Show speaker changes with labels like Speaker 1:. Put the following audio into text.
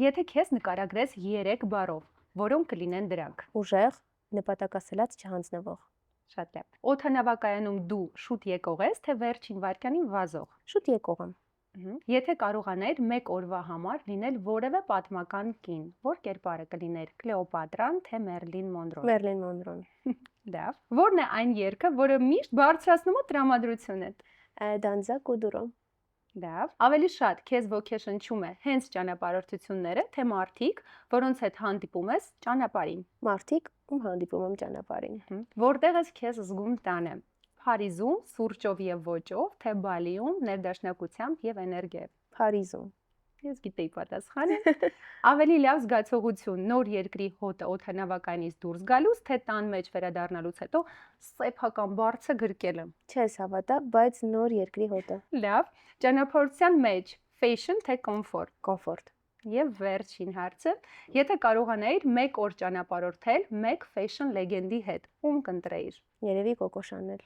Speaker 1: Եթե քեզ նկարագրես 3 բառով, որոնք կլինեն դրանք։
Speaker 2: Ուժեղ, նպատակասլաց չհանձնվող։
Speaker 1: Շատ լավ։ Օդանավակայանում դու շուտ եկող ես, թե վերջին վայրկյանին վազող։
Speaker 2: Շուտ եկող եմ։
Speaker 1: Եթե կարողանայիր մեկ օրվա համար լինել որևէ պատմական կին, որ կերպարը կլիներ՝ Կլեոպատրան, թե Մերլին Մոնրոն։
Speaker 2: Մերլին Մոնրոն։
Speaker 1: Լավ։ Որն է այն երգը, որը միշտ բարձրացնում է տրամադրությունդ։
Speaker 2: Դանձա Կուդուրո։
Speaker 1: Լավ։ Ավելի շատ քեզ ոգեշնչում է հենց ճանապարհորդությունները, թե մարդիկ, որոնց հետ հանդիպում ես ճանապարհին։
Speaker 2: Մարդիկ, ում հանդիպում եմ ճանապարհին։
Speaker 1: Որտեղ ես քեզ զգում տանը։ Փարիզում, սուրճով եւ ոճով, թե Բալիում, ներդաշնակությամբ եւ էներգիայով։
Speaker 2: Փարիզում։
Speaker 1: Ես գիտեի պատասխանը։ Ավելի լավ զգացողություն նոր երկրի հոտը օդանավականից դուրս գալուց, թե տան մեջ վերադառնալուց հետո սեփական բարձը գրկելը։
Speaker 2: Չես հավատա, բայց նոր երկրի հոտը։
Speaker 1: Լավ, ճանապարհության մեջ fashion թե comfort։
Speaker 2: Կոմֆորտ։
Speaker 1: Եվ վերջին հարցը, եթե կարողանայիր մեկ օր ճանապարհորդել մեկ fashion լեգենդի հետ, ում կընտրեիր։
Speaker 2: Երևի Կոկո Շանել։